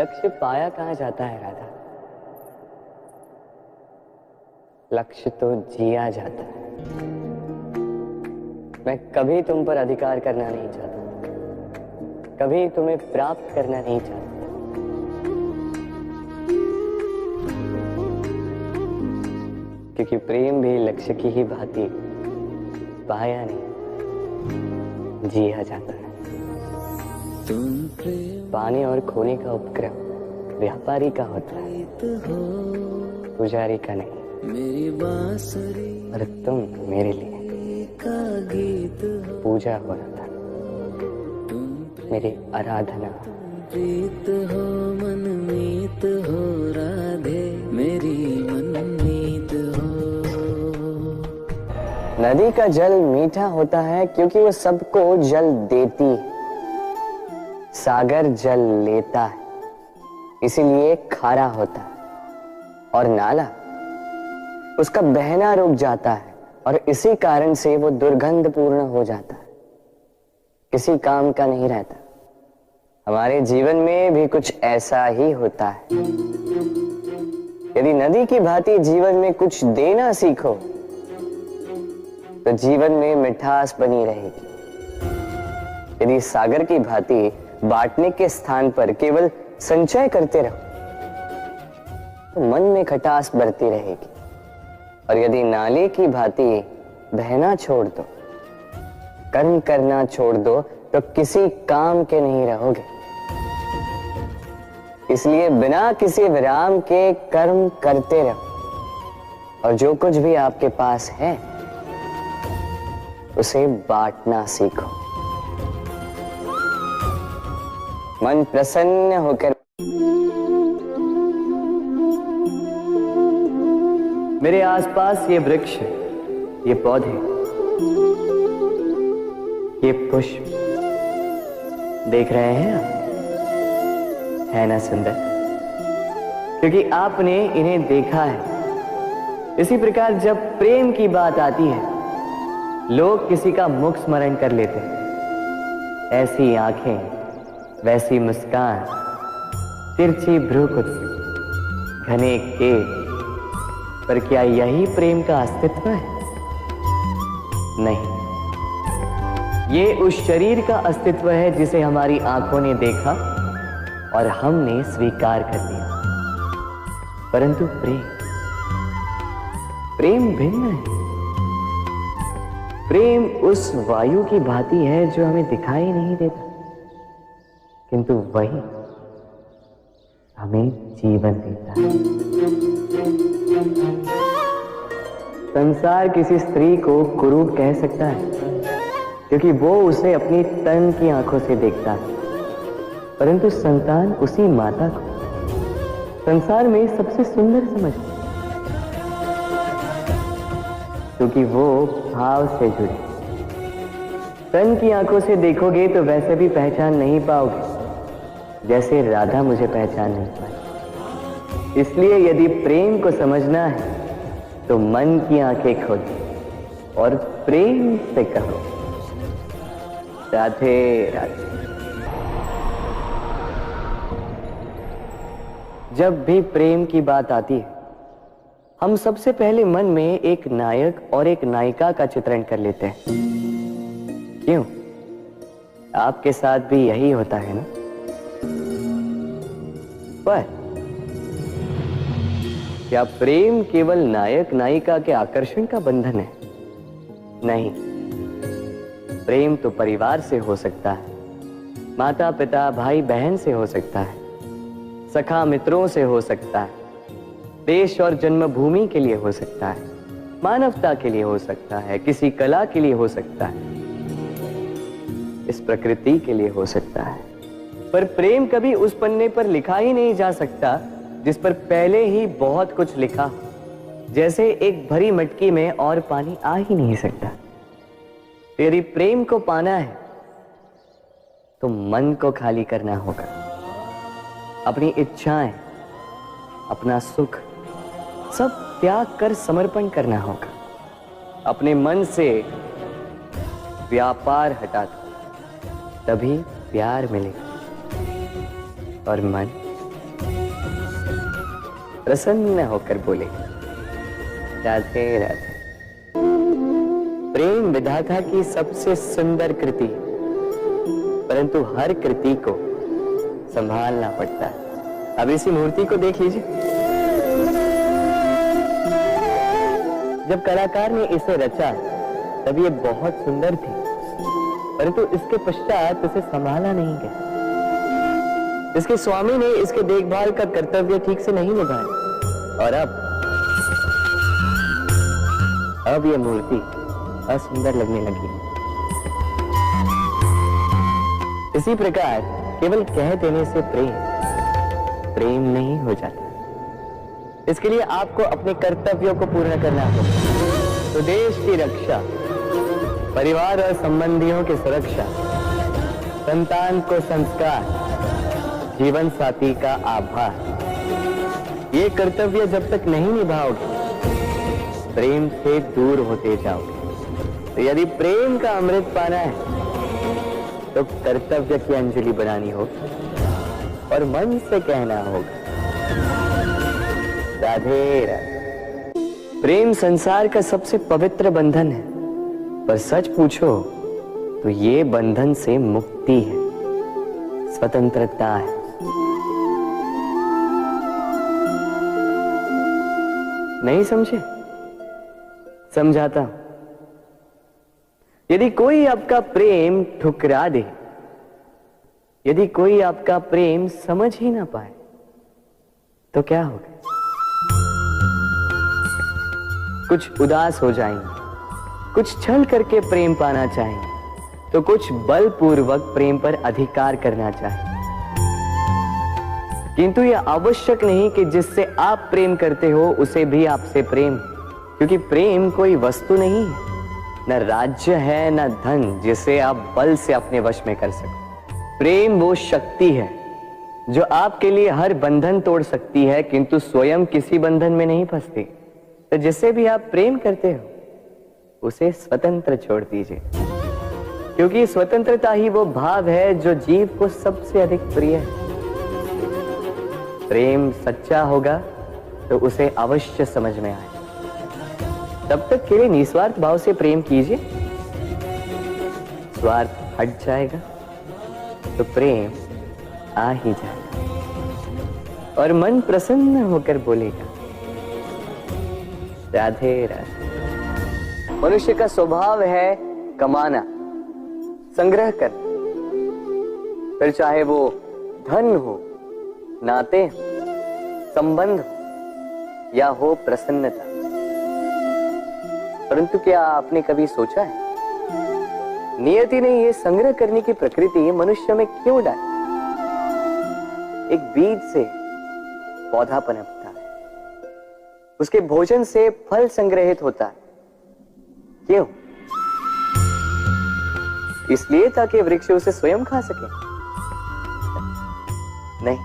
लक्ष्य पाया कहाँ जाता है राधा? लक्ष्य तो जिया जाता है। मैं कभी तुम पर अधिकार करना नहीं चाहता, कभी तुम्हें प्राप्त करना नहीं चाहता। क्योंकि प्रेम भी लक्ष्य की ही भांति पाया नहीं, जिया जाता है। पाने और खोने का उपक्रम व्यापारी का होता है, पुजारी का नहीं। मेरी बांसुरी और तुम मेरे लिए पूजा हो रहा था, मेरी आराधना। प्रीत हो मनमीत हो राधे, मेरी मनमीत हो। नदी का जल मीठा होता है क्योंकि वो सबको जल देती है। सागर जल लेता है, इसीलिए खारा होता है। और नाला उसका बहना रुक जाता है और इसी कारण से वो दुर्गंधपूर्ण हो जाता है, किसी काम का नहीं रहता। हमारे जीवन में भी कुछ ऐसा ही होता है। यदि नदी की भांति जीवन में कुछ देना सीखो तो जीवन में मिठास बनी रहेगी। यदि सागर की भांति बांटने के स्थान पर केवल संचय करते रहो तो मन में खटास बढ़ती रहेगी। और यदि नाले की भांति बहना छोड़ दो, कर्म करना छोड़ दो तो किसी काम के नहीं रहोगे। इसलिए बिना किसी विराम के कर्म करते रहो और जो कुछ भी आपके पास है उसे बांटना सीखो। मन प्रसन्न होकर मेरे आसपास ये वृक्ष, ये पौधे, ये पुष्प देख रहे हैं आप? है ना सुंदर? क्योंकि आपने इन्हें देखा है। इसी प्रकार जब प्रेम की बात आती है, लोग किसी का मुख स्मरण कर लेते हैं। ऐसी आंखें, वैसी मुस्कान, तिरछी भ्रूकुटी, घने केश, पर क्या यही प्रेम का अस्तित्व है? नहीं, ये उस शरीर का अस्तित्व है जिसे हमारी आंखों ने देखा और हमने स्वीकार कर लिया। परंतु प्रेम भिन्न है। प्रेम उस वायु की भांति है जो हमें दिखाई नहीं देता, किंतु वही हमें जीवन देता है। संसार किसी स्त्री को कुरूप कह सकता है क्योंकि वो उसे अपनी तन की आंखों से देखता है, परंतु संतान उसी माता को संसार में सबसे सुंदर समझती है क्योंकि वो भाव से जुड़ी। तन की आंखों से देखोगे तो वैसे भी पहचान नहीं पाओगे जैसे राधा मुझे पहचान नहीं पाई। इसलिए यदि प्रेम को समझना है तो मन की आंखें खोलो और प्रेम से कहो राधे राधे। जब भी प्रेम की बात आती है, हम सबसे पहले मन में एक नायक और एक नायिका का चित्रण कर लेते हैं। क्यों? आपके साथ भी यही होता है ना? पर क्या प्रेम केवल नायक नायिका के आकर्षण का बंधन है? नहीं, प्रेम तो परिवार से हो सकता है, माता पिता भाई बहन से हो सकता है, सखा मित्रों से हो सकता है, देश और जन्मभूमि के लिए हो सकता है, मानवता के लिए हो सकता है, किसी कला के लिए हो सकता है, इस प्रकृति के लिए हो सकता है। पर प्रेम कभी उस पन्ने पर लिखा ही नहीं जा सकता जिस पर पहले ही बहुत कुछ लिखा। जैसे एक भरी मटकी में और पानी आ ही नहीं सकता। यदि प्रेम को पाना है तो मन को खाली करना होगा। अपनी इच्छाएं, अपना सुख सब त्याग कर समर्पण करना होगा। अपने मन से व्यापार हटा दो, तभी प्यार मिलेगा। और मन प्रसन्न होकर बोले, राधे राधे। प्रेम विधाता की सबसे सुंदर कृति है, परंतु हर कृति को संभालना पड़ता है। अब इसी मूर्ति को देख लीजिए। जब कलाकार ने इसे रचा तब ये बहुत सुंदर थी, परंतु इसके पश्चात इसे संभाला नहीं गया। इसके स्वामी ने इसके देखभाल का कर्तव्य ठीक से नहीं निभाया और अब यह मूर्ति असुंदर लगने लगी। इसी प्रकार केवल कह देने से प्रेम नहीं हो जाता। इसके लिए आपको अपने कर्तव्यों को पूर्ण करना होगा। तो देश की रक्षा, परिवार और संबंधियों की सुरक्षा, संतान को संस्कार, जीवन साथी का आभार, ये कर्तव्य जब तक नहीं निभाओगे प्रेम से दूर होते जाओगे। तो यदि प्रेम का अमृत पाना है तो कर्तव्य की अंजलि बनानी होगी और मन से कहना होगा, राधे राधे। प्रेम संसार का सबसे पवित्र बंधन है, पर सच पूछो तो ये बंधन से मुक्ति है, स्वतंत्रता है। नहीं समझे? समझाता हूं। यदि कोई आपका प्रेम ठुकरा दे, यदि कोई आपका प्रेम समझ ही ना पाए, तो क्या होगा? कुछ उदास हो जाएंगे, कुछ छल करके प्रेम पाना चाहेंगे, तो कुछ बलपूर्वक प्रेम पर अधिकार करना चाहेंगे। किंतु यह आवश्यक नहीं कि जिससे आप प्रेम करते हो उसे भी आपसे प्रेम, क्योंकि प्रेम कोई वस्तु नहीं है, न राज्य है न धन जिसे आप बल से अपने वश में कर सको। प्रेम वो शक्ति है जो आपके लिए हर बंधन तोड़ सकती है, किंतु स्वयं किसी बंधन में नहीं फंसती। तो जिससे भी आप प्रेम करते हो उसे स्वतंत्र छोड़ दीजिए, क्योंकि स्वतंत्रता ही वो भाव है जो जीव को सबसे अधिक प्रिय है। प्रेम सच्चा होगा तो उसे अवश्य समझ में आए। तब तक के लिए निस्वार्थ भाव से प्रेम कीजिए, स्वार्थ हट जाएगा तो प्रेम आ ही जाएगा और मन प्रसन्न होकर बोलेगा, राधे राधे। मनुष्य का स्वभाव है कमाना, संग्रह करना, फिर चाहे वो धन हो, नाते, संबंध हो या हो प्रसन्नता। परंतु क्या आपने कभी सोचा है, नियति ने ये संग्रह करने की प्रकृति मनुष्य में क्यों डाली? एक बीज से पौधा पनपता है, उसके भोजन से फल संग्रहित होता है। क्यों? इसलिए ताकि वृक्ष उसे स्वयं खा सके? नहीं,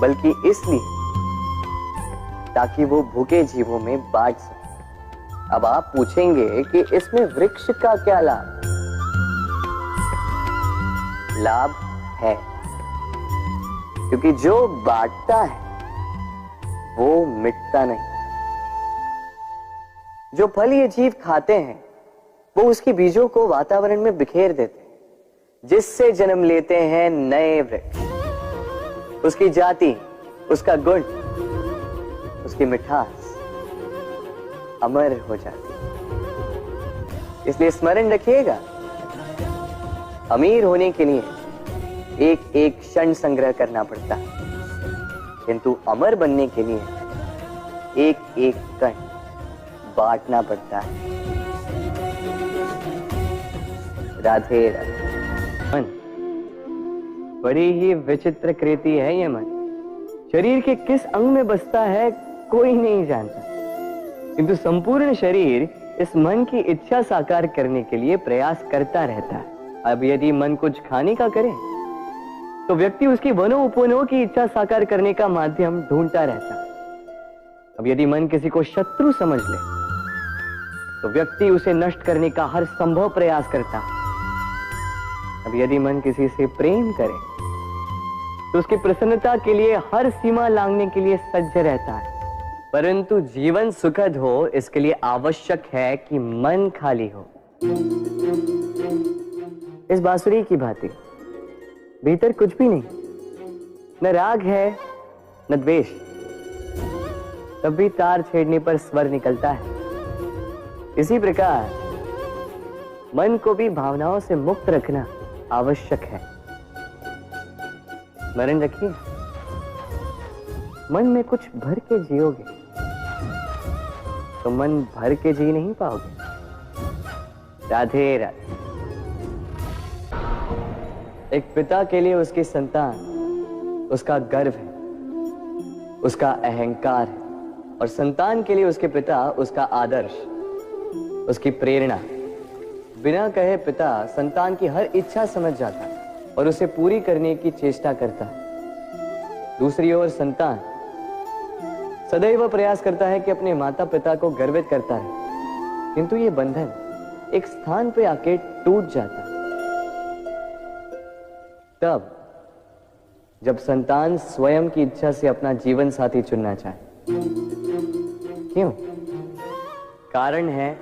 बल्कि इसलिए ताकि वो भूखे जीवों में बांट सके। अब आप पूछेंगे कि इसमें वृक्ष का क्या लाभ? लाभ है, क्योंकि जो बांटता है वो मिटता नहीं। जो फल ये जीव खाते हैं वो उसकी बीजों को वातावरण में बिखेर देते हैं, जिससे जन्म लेते हैं नए वृक्ष। उसकी जाति, उसका गुण, उसकी मिठास अमर हो जाती है। इसलिए स्मरण रखिएगा, अमीर होने के लिए एक एक क्षण संग्रह करना पड़ता है, किंतु अमर बनने के लिए एक एक कण बांटना पड़ता है। राधे राधे। मन बड़ी ही विचित्र कृति है ये मन। शरीर के किस अंग में बसता है कोई नहीं जानता, किंतु संपूर्ण शरीर इस मन की इच्छा साकार करने के लिए प्रयास करता रहता है। अब यदि मन कुछ खाने का करे तो व्यक्ति उसकी वनो उपवनों की इच्छा साकार करने का माध्यम ढूंढता रहता है। अब यदि मन किसी को शत्रु समझ ले तो व्यक्ति उसे नष्ट करने का हर संभव प्रयास करता है। अब यदि मन किसी से प्रेम करे तो उसकी प्रसन्नता के लिए हर सीमा लांघने के लिए सज्ज रहता है। परंतु जीवन सुखद हो इसके लिए आवश्यक है कि मन खाली हो। इस बांसुरी की भांति भीतर कुछ भी नहीं, न राग है न द्वेष, तब भी तार छेड़ने पर स्वर निकलता है। इसी प्रकार मन को भी भावनाओं से मुक्त रखना आवश्यक है। स्मरण रखिए, मन में कुछ भर के जियोगे तो मन भर के जी नहीं पाओगे। राधे राधे। एक पिता के लिए उसकी संतान उसका गर्व है, उसका अहंकार है, और संतान के लिए उसके पिता उसका आदर्श, उसकी प्रेरणा। बिना कहे पिता संतान की हर इच्छा समझ जाता है और उसे पूरी करने की चेष्टा करता है। दूसरी ओर संतान सदैव प्रयास करता है कि अपने माता पिता को गर्वित करता रहे, किंतु ये बंधन एक स्थान पे आके टूट जाता है। तब जब संतान स्वयं की इच्छा से अपना जीवन साथी चुनना चाहे। क्यों? कारण है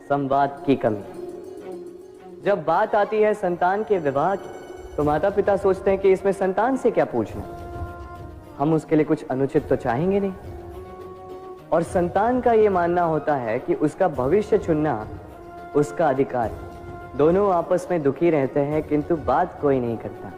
संवाद की कमी। जब बात आती है संतान के विवाह की, तो माता पिता सोचते हैं कि इसमें संतान से क्या पूछना, हम उसके लिए कुछ अनुचित तो चाहेंगे नहीं। और संतान का यह मानना होता है कि उसका भविष्य चुनना उसका अधिकार। दोनों आपस में दुखी रहते हैं, किंतु बात कोई नहीं करता।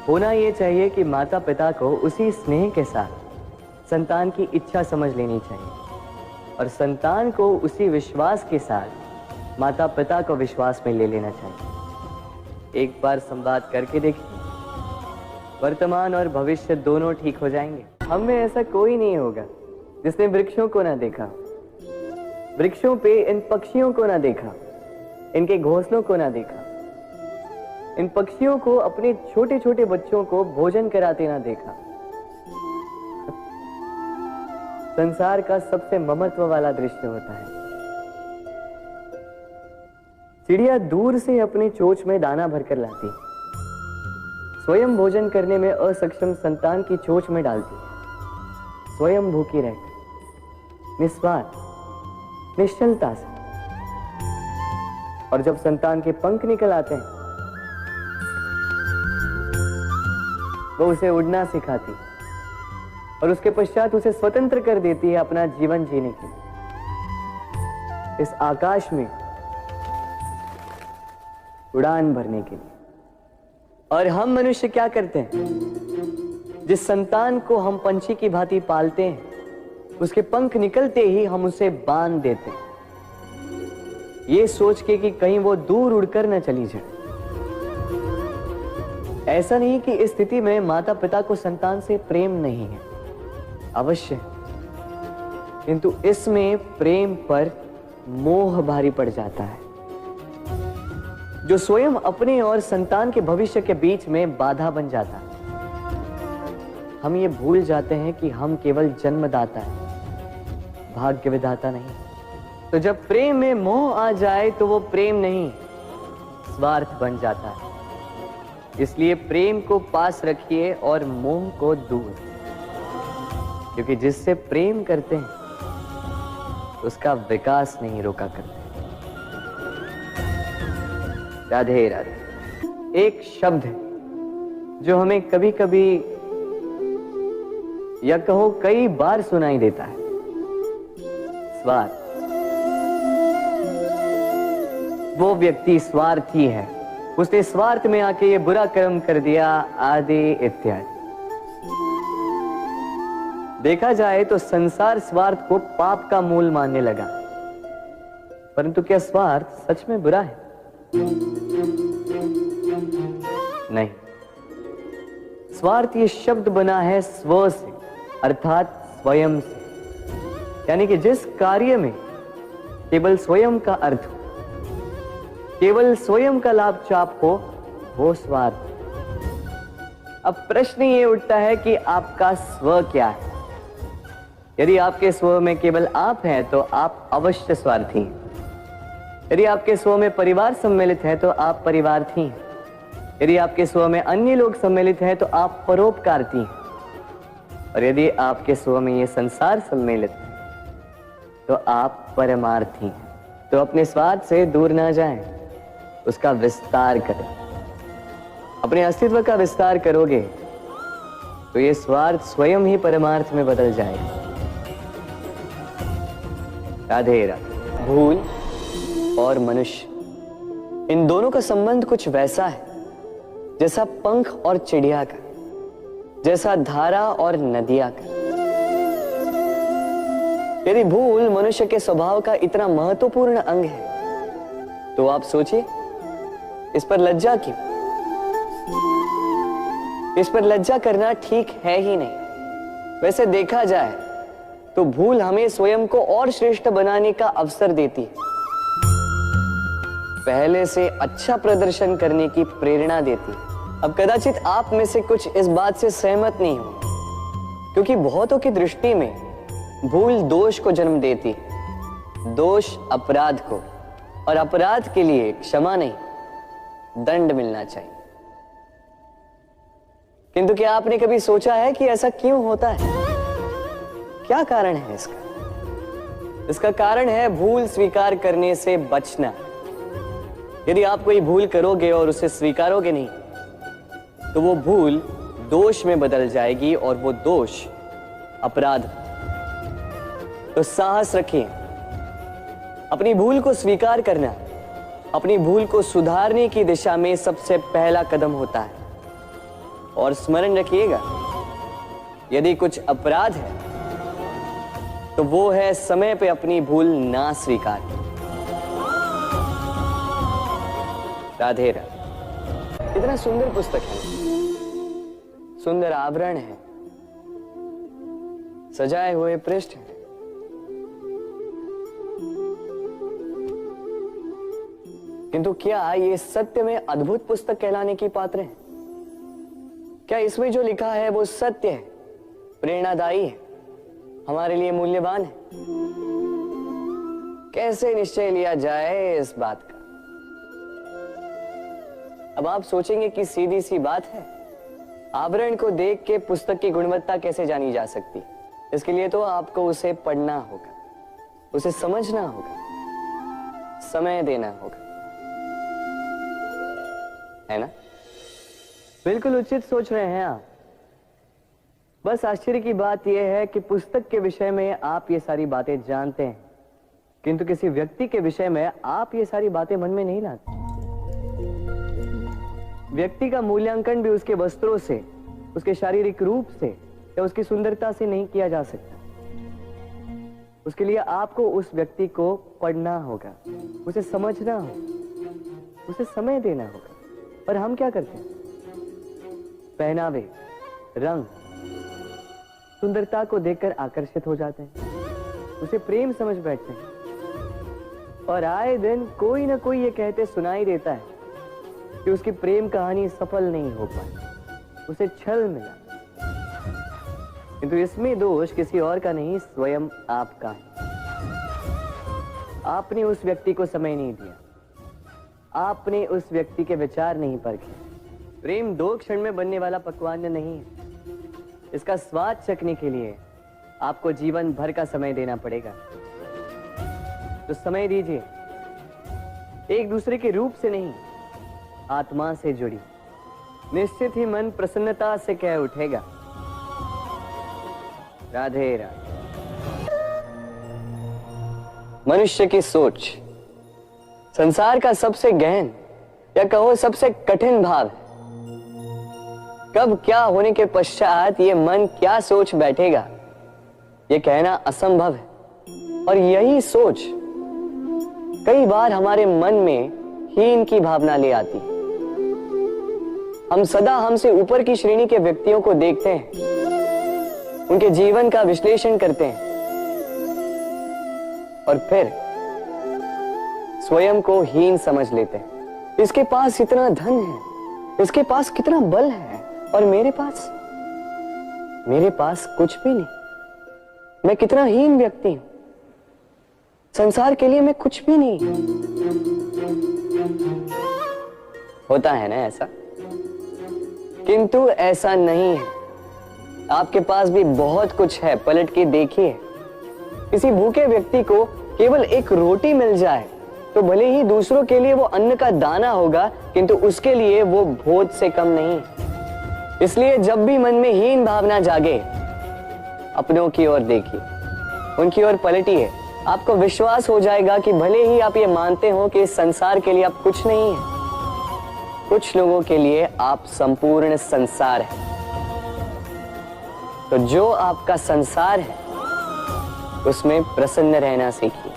होना यह चाहिए कि माता पिता को उसी स्नेह के साथ संतान की इच्छा समझ लेनी चाहिए, और संतान को उसी विश्वास के साथ माता पिता को विश्वास में ले लेना चाहिए। एक बार संवाद करके देखिए, वर्तमान और भविष्य दोनों ठीक हो जाएंगे। हम में ऐसा कोई नहीं होगा जिसने वृक्षों को ना देखा, वृक्षों पे इन पक्षियों को ना देखा, इनके घोंसलों को ना देखा, इन पक्षियों को अपने छोटे छोटे बच्चों को भोजन कराते ना देखा। संसार का सबसे ममत्व वाला दृश्य होता है। चिड़िया दूर से अपनी चोंच में दाना भरकर लाती, स्वयं भोजन करने में असक्षम संतान की चोंच में डालती, स्वयं भूखी रहती, निस्वार्थ निश्चलता से। और जब संतान के पंख निकल आते हैं, वो उसे उड़ना सिखाती और उसके पश्चात उसे स्वतंत्र कर देती है अपना जीवन जीने के लिए। इस आकाश में उड़ान भरने के लिए। और हम मनुष्य क्या करते हैं? जिस संतान को हम पंछी की भांति पालते हैं, उसके पंख निकलते ही हम उसे बांध देते हैं, ये सोच के कि कहीं वो दूर उड़कर न चली जाए। ऐसा नहीं कि इस स्थिति में माता पिता को संतान से प्रेम नहीं है, अवश्य, किंतु इसमें प्रेम पर मोह भारी पड़ जाता है, जो स्वयं अपने और संतान के भविष्य के बीच में बाधा बन जाता है। हम ये भूल जाते हैं कि हम केवल जन्मदाता हैं, भाग्य विधाता नहीं। तो जब प्रेम में मोह आ जाए तो वो प्रेम नहीं, स्वार्थ बन जाता है। इसलिए प्रेम को पास रखिए और मोह को दूर, क्योंकि जिससे प्रेम करते हैं उसका विकास नहीं रोका करते। राधे राधे। एक शब्द है जो हमें कभी कभी या कहो कई बार सुनाई देता है, स्वार्थ। वो व्यक्ति स्वार्थी है, उसने स्वार्थ में आके ये बुरा कर्म कर दिया, आदि इत्यादि। देखा जाए तो संसार स्वार्थ को पाप का मूल मानने लगा, परंतु क्या स्वार्थ सच में बुरा है? नहीं। स्वार्थ ये शब्द बना है स्व से, अर्थात स्वयं से, यानी कि जिस कार्य में केवल स्वयं का अर्थ हो, केवल स्वयं का लाभ चाप हो, वो स्वार्थ। अब प्रश्न ये उठता है कि आपका स्व क्या है? यदि आपके स्व में केवल आप हैं तो आप अवश्य स्वार्थी हैं। यदि आपके स्व में परिवार सम्मिलित है तो आप परिवार्थी हैं। यदि आपके स्व में अन्य लोग सम्मिलित हैं तो आप परोपकारती हैं, और यदि आपके स्व में ये संसार सम्मिलित है तो आप परमार्थी हैं। तो अपने स्वार्थ से दूर ना जाएं, उसका विस्तार करें। अपने अस्तित्व का विस्तार करोगे तो ये स्वार्थ स्वयं ही परमार्थ में बदल जाएगा। राधे राधे। भूल और मनुष्य, इन दोनों का संबंध कुछ वैसा है जैसा पंख और चिड़िया का, जैसा धारा और नदिया का। यदि भूल मनुष्य के स्वभाव का इतना महत्वपूर्ण अंग है तो आप सोचिए, इस पर लज्जा क्यों? इस पर लज्जा करना ठीक है ही नहीं। वैसे देखा जाए तो भूल हमें स्वयं को और श्रेष्ठ बनाने का अवसर देती है, पहले से अच्छा प्रदर्शन करने की प्रेरणा देती है। अब कदाचित आप में से कुछ इस बात से सहमत नहीं हो, क्योंकि बहुतों की दृष्टि में भूल दोष को जन्म देती है, दोष अपराध को, और अपराध के लिए क्षमा नहीं दंड मिलना चाहिए। किंतु क्या आपने कभी सोचा है कि ऐसा क्यों होता है? क्या कारण है इसका? इसका कारण है भूल स्वीकार करने से बचना। यदि आप कोई भूल करोगे और उसे स्वीकारोगे नहीं तो वो भूल दोष में बदल जाएगी, और वो दोष अपराध। तो साहस रखिए, अपनी भूल को स्वीकार करना अपनी भूल को सुधारने की दिशा में सबसे पहला कदम होता है। और स्मरण रखिएगा, यदि कुछ अपराध है तो वो है समय पे अपनी भूल ना स्वीकार। राधे राधे। कितना सुंदर पुस्तक है, सुंदर आवरण है, सजाए हुए पृष्ठ है। किंतु क्या ये सत्य में अद्भुत पुस्तक कहलाने की पात्र है? क्या इसमें जो लिखा है वो सत्य है, प्रेरणादायी है, हमारे लिए मूल्यवान है? कैसे निश्चय लिया जाए इस बात का? अब आप सोचेंगे कि सीधी सी बात है, आवरण को देख के पुस्तक की गुणवत्ता कैसे जानी जा सकती? इसके लिए तो आपको उसे पढ़ना होगा, उसे समझना होगा, समय देना होगा, है ना? बिल्कुल उचित सोच रहे हैं आप। बस आश्चर्य की बात यह है कि पुस्तक के विषय में आप ये सारी बातें जानते हैं, किंतु किसी व्यक्ति के विषय में आप ये सारी बातें मन में नहीं लाते। व्यक्ति का मूल्यांकन भी उसके वस्त्रों से, उसके शारीरिक रूप से या उसकी सुंदरता से नहीं किया जा सकता। उसके लिए आपको उस व्यक्ति को पढ़ना होगा, उसे समझना होगा, उसे समय देना होगा। और हम क्या करते हैं? पहनावे, रंग, सुंदरता को देखकर आकर्षित हो जाते हैं, उसे प्रेम समझ बैठते हैं, और आए दिन कोई ना कोई ये कहते सुनाई देता है कि उसकी प्रेम कहानी सफल नहीं हो पाई, उसे छल मिला। किंतु इसमें दोष किसी और का नहीं, स्वयं आपका है। आपने उस व्यक्ति को समय नहीं दिया, आपने उस व्यक्ति के विचार नहीं परखे। प्रेम 2 क्षण में बनने वाला पकवान नहीं है, इसका स्वाद चखने के लिए आपको जीवन भर का समय देना पड़ेगा। तो समय दीजिए, एक दूसरे के रूप से नहीं, आत्मा से जुड़ी, निश्चित ही मन प्रसन्नता से कह उठेगा, राधे राधे। मनुष्य की सोच संसार का सबसे गहन या कहो सबसे कठिन भाव है। कब क्या होने के पश्चात ये मन क्या सोच बैठेगा, ये कहना असंभव है। और यही सोच कई बार हमारे मन में हीन की भावना ले आती है। हम सदा हमसे ऊपर की श्रेणी के व्यक्तियों को देखते हैं, उनके जीवन का विश्लेषण करते हैं, और फिर स्वयं को हीन समझ लेते हैं। इसके पास इतना धन है, इसके पास कितना बल है, और मेरे पास कुछ भी नहीं। मैं कितना हीन व्यक्ति हूं, संसार के लिए मैं कुछ भी नहीं। होता है ना ऐसा? किंतु ऐसा नहीं है। आपके पास भी बहुत कुछ है, पलट के देखिए। किसी भूखे व्यक्ति को केवल एक रोटी मिल जाए तो भले ही दूसरों के लिए वो अन्न का दाना होगा, किंतु उसके लिए वो भोज से कम नहीं। इसलिए जब भी मन में हीन भावना जागे, अपनों की ओर देखिए, उनकी ओर पलटिए। आपको विश्वास हो जाएगा कि भले ही आप ये मानते हो कि इस संसार के लिए आप कुछ नहीं है, कुछ लोगों के लिए आप संपूर्ण संसार है। तो जो आपका संसार है उसमें प्रसन्न रहना सीखिए।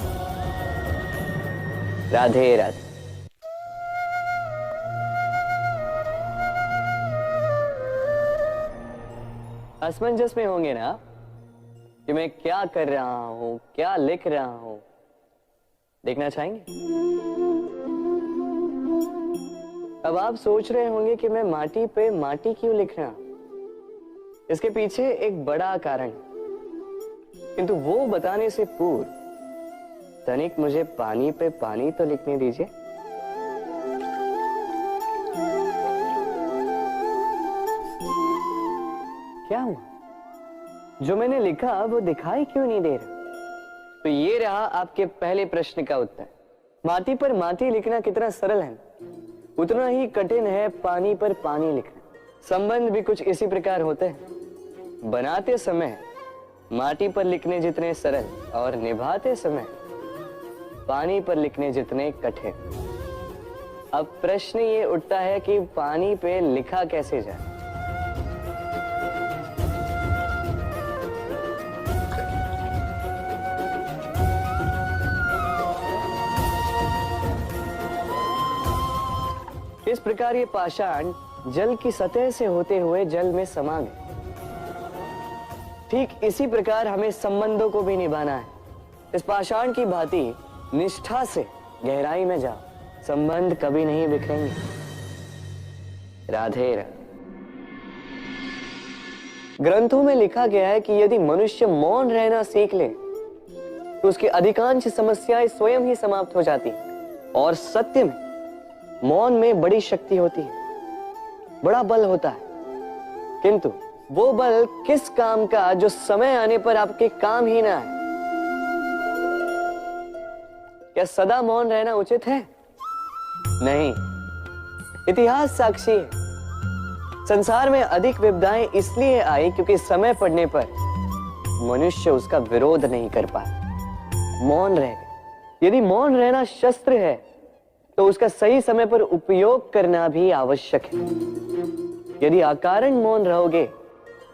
राधे राधे। असमंजस में होंगे ना कि मैं क्या कर रहा हूं, क्या लिख रहा हूं, देखना चाहेंगे? अब आप सोच रहे होंगे कि मैं माटी पे माटी क्यों लिख रहा हूं। इसके पीछे एक बड़ा कारण, किंतु वो बताने से पूर्व तनिक मुझे पानी पे पानी तो लिखने दीजिए। क्या हुआ? जो मैंने लिखा वो दिखाई क्यों नहीं दे रहा? तो ये रहा आपके पहले प्रश्न का उत्तर। माटी पर माटी लिखना कितना सरल है, उतना ही कठिन है पानी पर पानी लिखना। संबंध भी कुछ इसी प्रकार होते हैं। बनाते समय माटी पर लिखने जितने सरल और निभाते समय पानी पर लिखने जितने कठिन। अब प्रश्न ये उठता है कि पानी पे लिखा कैसे जाए। इस प्रकार ये पाषाण जल की सतह से होते हुए जल में समा गए। ठीक इसी प्रकार हमें संबंधों को भी निभाना है। इस पाषाण की भांति निष्ठा से गहराई में जाओ, संबंध कभी नहीं बिखरेंगे। राधे राधे। ग्रंथों में लिखा गया है कि यदि मनुष्य मौन रहना सीख ले तो उसकी अधिकांश समस्याएं स्वयं ही समाप्त हो जाती हैं। और सत्य में मौन में बड़ी शक्ति होती है, बड़ा बल होता है, किंतु वो बल किस काम का जो समय आने पर आपके काम ही ना है। क्या सदा मौन रहना उचित है? नहीं। इतिहास साक्षी है। संसार में अधिक विपदाएं इसलिए आई क्योंकि समय पड़ने पर मनुष्य उसका विरोध नहीं कर पाया, मौन रह गए। यदि मौन रहना शस्त्र है तो उसका सही समय पर उपयोग करना भी आवश्यक है। यदि अकारण मौन रहोगे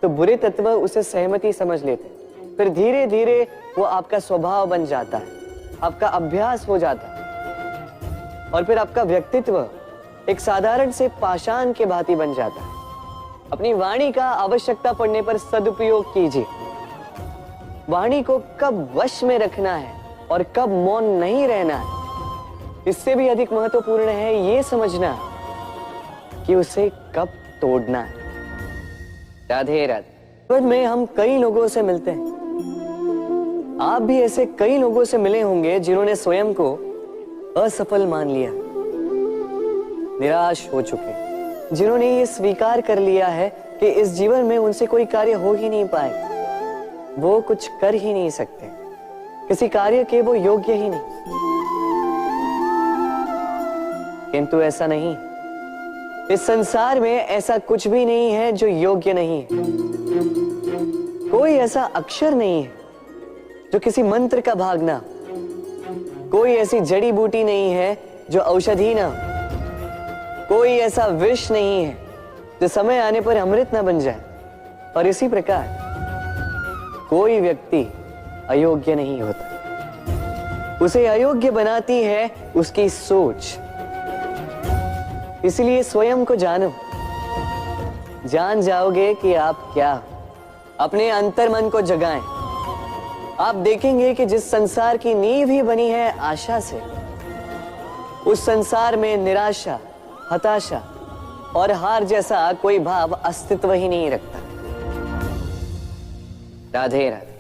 तो बुरे तत्व उसे सहमति समझ लेते, फिर धीरे धीरे वो आपका स्वभाव बन जाता है, आपका अभ्यास हो जाता है, और फिर आपका व्यक्तित्व एक साधारण से पाषाण के भांति बन जाता है। अपनी वाणी का आवश्यकता पड़ने पर सदुपयोग कीजिए। वाणी को कब वश में रखना है और कब मौन नहीं रहना है, इससे भी अधिक महत्वपूर्ण है ये समझना कि उसे कब तोड़ना है। राधे राधे। जीवन में हम कई लोगों से मिलते हैं। आप भी ऐसे कई लोगों से मिले होंगे जिन्होंने स्वयं को असफल मान लिया, निराश हो चुके, जिन्होंने ये स्वीकार कर लिया है कि इस जीवन में उनसे कोई कार्य हो ही नहीं पाएगा, वो कुछ कर ही नहीं सकते, किसी कार्य के वो योग्य ही नहीं। किंतु ऐसा नहीं। इस संसार में ऐसा कुछ भी नहीं है जो योग्य नहीं है। कोई ऐसा अक्षर नहीं है जो किसी मंत्र का भाग ना, कोई ऐसी जड़ी बूटी नहीं है जो औषधि ना, कोई ऐसा विष नहीं है जो समय आने पर अमृत ना बन जाए। और इसी प्रकार कोई व्यक्ति अयोग्य नहीं होता, उसे अयोग्य बनाती है उसकी सोच। इसलिए स्वयं को जानो, जान जाओगे कि आप क्या। अपने अंतर मन को जगाएं। आप देखेंगे कि जिस संसार की नींव ही बनी है आशा से, उस संसार में निराशा, हताशा और हार जैसा कोई भाव अस्तित्व ही नहीं रखता। राधे राधे।